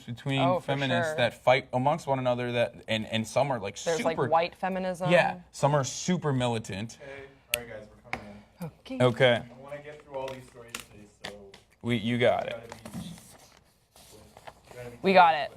between feminists that fight amongst one another. And some are like There's super. Like white feminism. Yeah, some are super militant. Okay, all right, guys, we're coming in. Okay. Okay. I want to get through all these stories today, so You got it. We got it.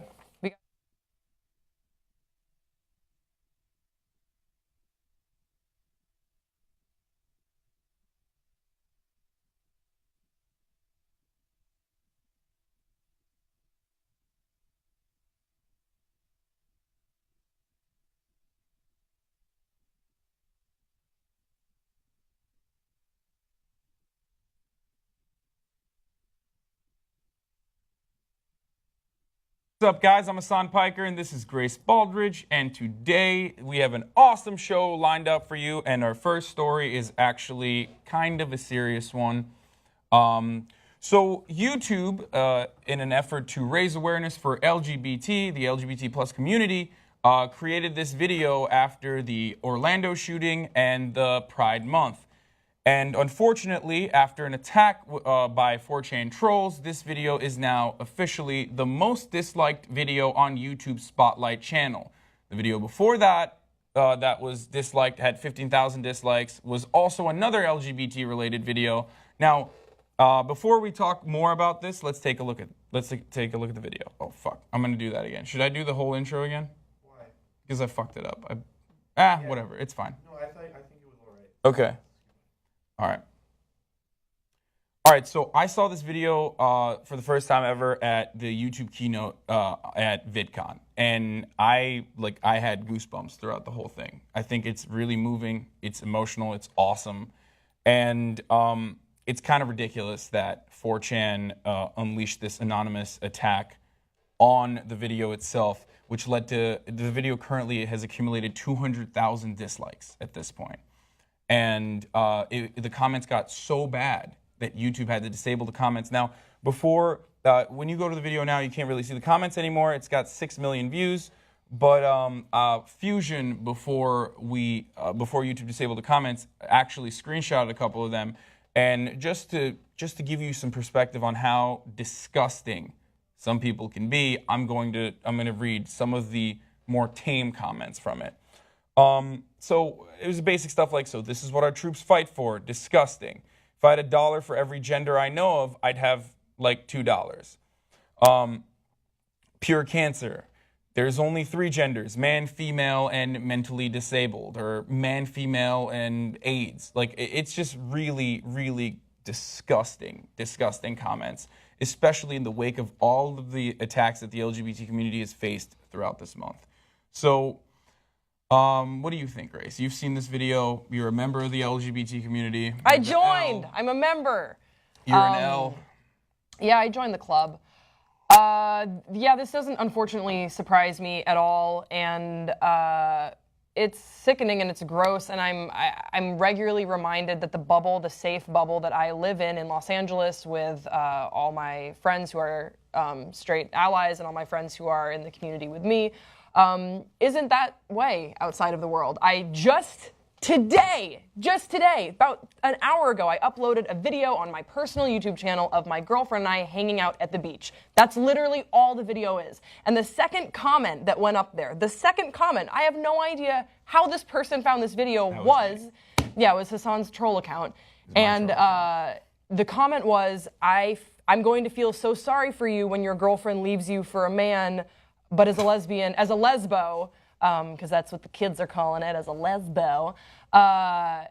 What's up, guys? I'm Hassan Piker, and this is Grace Baldridge, and today we have an awesome show lined up for you, and our first story is actually kind of a serious one. So YouTube, in an effort to raise awareness for LGBT, the LGBT plus community, created this video after the Orlando shooting and the Pride Month. And unfortunately, after an attack by 4chan trolls, this video is now officially the most disliked video on YouTube's Spotlight channel. The video before that, that was disliked, had 15,000 dislikes, was also another LGBT-related video. Now, before we talk more about this, let's take a look at the video. Oh fuck, I'm gonna do that again. Should I do the whole intro again? Why? Because I fucked it up. Whatever, it's fine. No, I think it was all right. Okay. All right, so I saw this video for the first time ever at the YouTube keynote at VidCon, and I had goosebumps throughout the whole thing. I think it's really moving, it's emotional, it's awesome, and it's kind of ridiculous that 4chan unleashed this anonymous attack on the video itself, which led to the video currently has accumulated 200,000 dislikes at this point. And the comments got so bad that YouTube had to disable the comments. Now, before, when you go to the video now, you can't really see the comments anymore. It's got 6 million views, but Fusion, before YouTube disabled the comments, actually screenshotted a couple of them. And just to give you some perspective on how disgusting some people can be, I'm going to read some of the more tame comments from it. So it was basic stuff like, so this is what our troops fight for, disgusting. If I had $1 for every gender I know of, I'd have like $2. Pure cancer. There's only 3 genders, man, female, and mentally disabled, or man, female, and AIDS. Like, it's just really, really disgusting comments, especially in the wake of all of the attacks that the LGBT community has faced throughout this month. So, what do you think, Grace? You've seen this video. You're a member of the LGBT community. I joined. I'm a member. You're an L. Yeah, I joined the club. Yeah, this doesn't unfortunately surprise me at all, and it's sickening and it's gross. And I'm regularly reminded that the safe bubble that I live in Los Angeles, with all my friends who are straight allies and all my friends who are in the community with me, isn't that way outside of the world. I just today, about an hour ago, I uploaded a video on my personal YouTube channel of my girlfriend and I hanging out at the beach. That's literally all the video is. And the second comment that went up there, I have no idea how this person found this video it was Hassan's troll account. And the comment was, I'm going to feel so sorry for you when your girlfriend leaves you for a man, but as a lesbo, because that's what the kids are calling it, as a lesbo,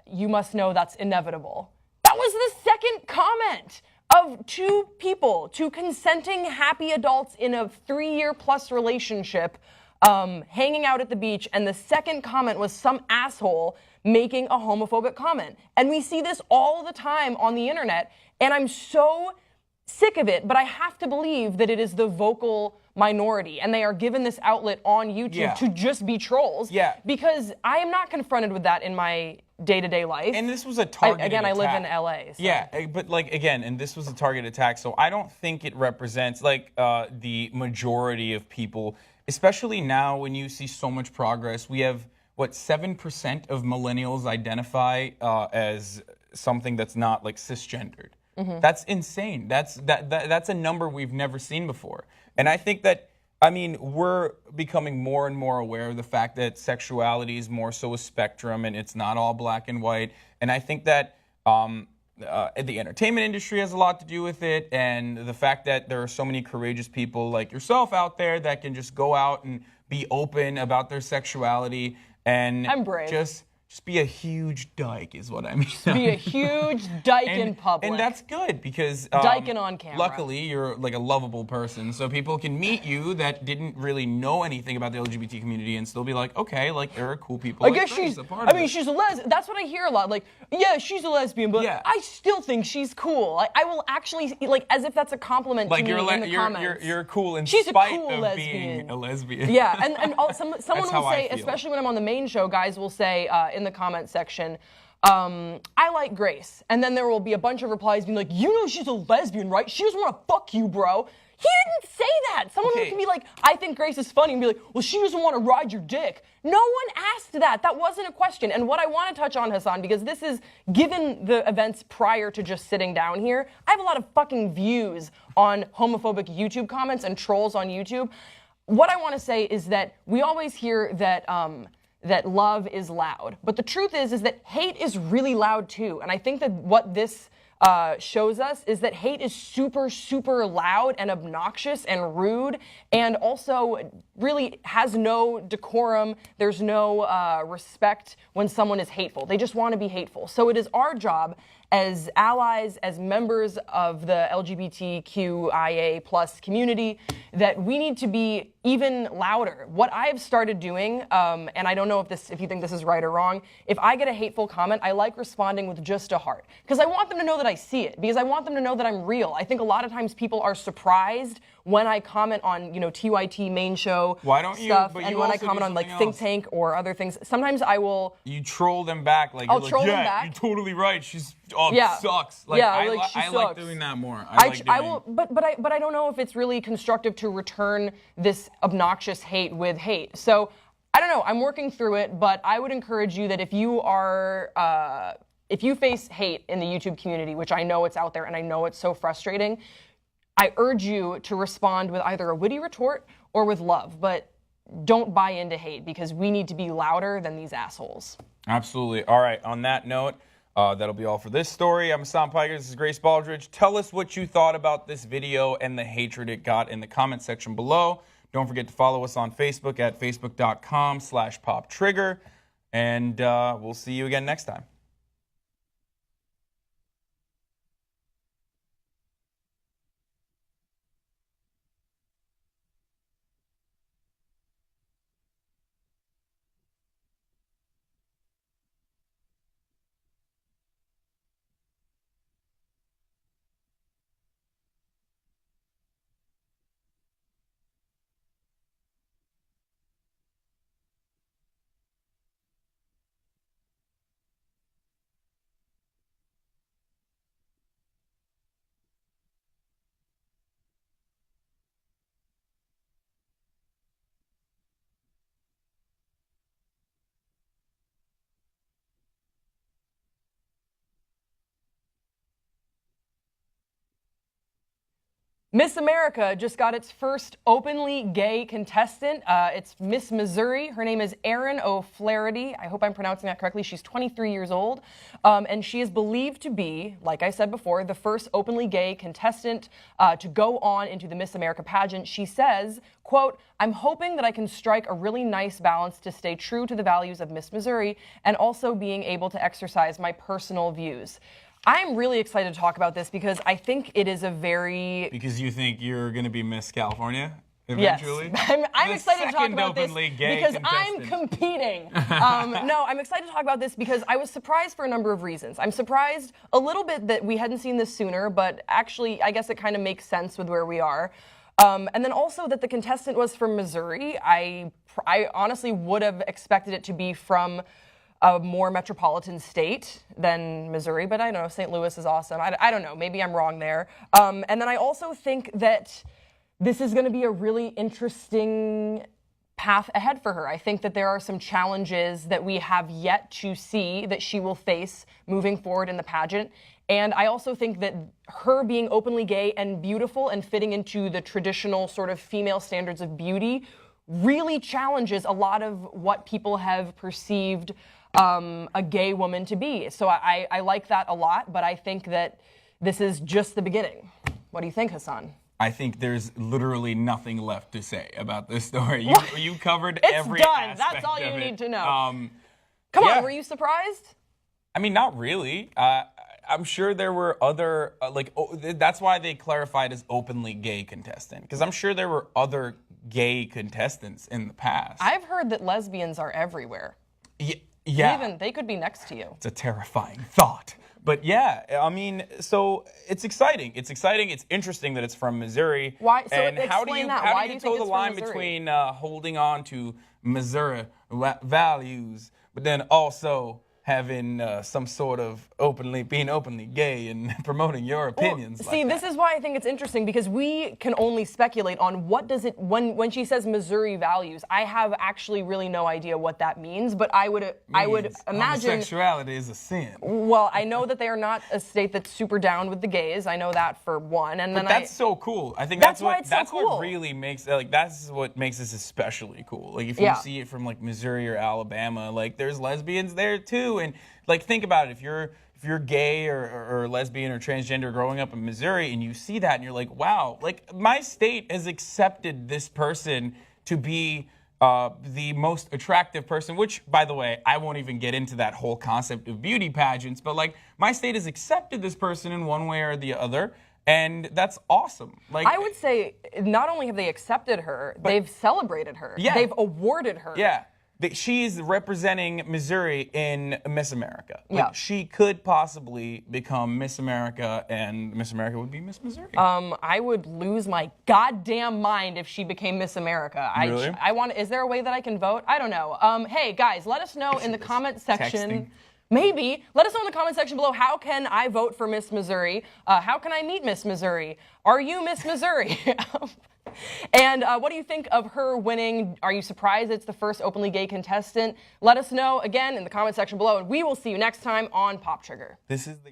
you must know that's inevitable. That was the second comment of 2 people, 2 consenting, happy adults in a 3-year-plus relationship, hanging out at the beach, and the second comment was some asshole making a homophobic comment. And we see this all the time on the internet, and I'm so sick of it, but I have to believe that it is the vocal minority, and they are given this outlet on YouTube to just be trolls. Yeah. Because I am not confronted with that in my day-to-day life. And this was a targeted attack. I live in LA. So. Yeah, but and this was a targeted attack, so I don't think it represents the majority of people, especially now when you see so much progress. We have, 7% of millennials identify as something that's not cisgendered. Mm-hmm. That's insane. That's a number we've never seen before. And I think that, I mean, we're becoming more and more aware of the fact that sexuality is more so a spectrum and it's not all black and white. And I think that the entertainment industry has a lot to do with it, and the fact that there are so many courageous people like yourself out there that can just go out and be open about their sexuality and I'm brave. Just be a huge dyke is what I mean. Be a huge dyke in public. And that's good because Dyking on camera. Luckily, you're like a lovable person, so people can meet you that didn't really know anything about the LGBT community and still be like, okay, like there are cool people. I like guess Grace she's. a part I of mean, it. she's a lesbian. That's what I hear a lot. Like, yeah, she's a lesbian, but Yeah. I still think she's cool. Like, I will actually like as if that's a compliment like to me in the comments. you're cool in She's a spite cool of lesbian. being a lesbian. Yeah, and someone That's will how I say, feel. especially when I'm on the main show, guys will say in the comment section, I like Grace. And then there will be a bunch of replies being like, you know she's a lesbian, right? She doesn't want to fuck you, bro. He didn't say that. Someone Okay. can be like, I think Grace is funny, and be like, well, she doesn't want to ride your dick. No one asked that. That wasn't a question. And what I want to touch on, Hassan, because this is, given the events prior to just sitting down here, I have a lot of fucking views on homophobic YouTube comments and trolls on YouTube. What I want to say is that we always hear that that love is loud, but the truth is that hate is really loud too. And I think that what this shows us is that hate is super, super loud and obnoxious and rude, and also really has no decorum. There's no respect when someone is hateful. They just want to be hateful. So it is our job as allies, as members of the LGBTQIA plus community, that we need to be even louder. What I've started doing, and I don't know if you think this is right or wrong, if I get a hateful comment, I like responding with just a heart. Because I want them to know that I see it, because I want them to know that I'm real. I think a lot of times people are surprised when I comment on, TYT main show Why don't you- stuff, but and you when I also do comment on like something Think else. Tank or other things. Sometimes I will. You troll them back like I'll you're troll like, them yeah, back. you're totally right. She's Yeah. sucks. Like, Yeah, I, like, she I like sucks. doing that more. I will, but I don't know if it's really constructive to return this obnoxious hate with hate. So I don't know. I'm working through it, but I would encourage you that if you are, if you face hate in the YouTube community, which I know it's out there and I know it's so frustrating, I urge you to respond with either a witty retort or with love, but don't buy into hate because we need to be louder than these assholes. Absolutely. All right. On that note, that'll be all for this story. I'm Hassan Piker. This is Grace Baldridge. Tell us what you thought about this video and the hatred it got in the comment section below. Don't forget to follow us on Facebook at facebook.com/poptrigger. And we'll see you again next time. Miss America just got its first openly gay contestant. It's Miss Missouri. Her name is Erin O'Flaherty. I hope I'm pronouncing that correctly. She's 23 years old. And she is believed to be, like I said before, the first openly gay contestant to go on into the Miss America pageant. She says, quote, I'm hoping that I can strike a really nice balance to stay true to the values of Miss Missouri and also being able to exercise my personal views. I'm really excited to talk about this because I think it is a very... Because you think you're going to be Miss California Yes, eventually? I'm The excited to talk second about this openly gay because I'm contestant. competing. No, I'm excited to talk about this because I was surprised for a number of reasons. I'm surprised a little bit that we hadn't seen this sooner, but actually I guess it kind of makes sense with where we are. And then also that the contestant was from Missouri. I honestly would have expected it to be from a more metropolitan state than Missouri, but I don't know, St. Louis is awesome. I don't know, maybe I'm wrong there. And then I also think that this is going to be a really interesting path ahead for her. I think that there are some challenges that we have yet to see that she will face moving forward in the pageant. And I also think that her being openly gay and beautiful and fitting into the traditional sort of female standards of beauty really challenges a lot of what people have perceived a gay woman to be. So I like that a lot, but I think that this is just the beginning. What do you think, Hassan? I think there's literally nothing left to say about this story. You covered It's every done. aspect That's all you of it. need to know. Yeah. Come on, were you surprised? I mean, not really. I'm sure there were other, that's why they clarified as openly gay contestant, because I'm sure there were other gay contestants in the past. I've heard that lesbians are everywhere. Yeah. Even they could be next to you. It's a terrifying thought. But yeah, I mean, so it's exciting. It's exciting. It's interesting that it's from Missouri. Why? So and how do explain you that. how Why do you think toe the it's from line Missouri? between holding on to Missouri values, but then also having some sort of being openly gay and promoting your opinions? See, this is why I think it's interesting, because we can only speculate on what does it when she says Missouri values. I have actually really no idea what that means, but I would imagine homosexuality is a sin. Well, I know that they are not a state that's super down with the gays. I know that for one, and then That's so cool. I think That's why it's so that's cool. what really makes that's what makes this especially cool. Like if you Yeah. see it from like Missouri or Alabama, like there's lesbians there too, and like think about it. If you're gay or lesbian or transgender growing up in Missouri and you see that and you're like, wow, like my state has accepted this person to be the most attractive person, which, by the way, I won't even get into that whole concept of beauty pageants, but like my state has accepted this person in one way or the other, and that's awesome. Like I would say not only have they accepted her, they've celebrated her. Yeah. They've awarded her. Yeah. She's representing Missouri in Miss America. Like, Yeah. she could possibly become Miss America, and Miss America would be Miss Missouri. I would lose my goddamn mind if she became Miss America. Really? I want. Is there a way that I can vote? I don't know. Hey guys, let us know in the comment section. Texting. Maybe. Let us know in the comment section below, how can I vote for Miss Missouri? How can I meet Miss Missouri? Are you Miss Missouri? And what do you think of her winning? Are you surprised it's the first openly gay contestant? Let us know again in the comment section below, and we will see you next time on Pop Trigger. This is the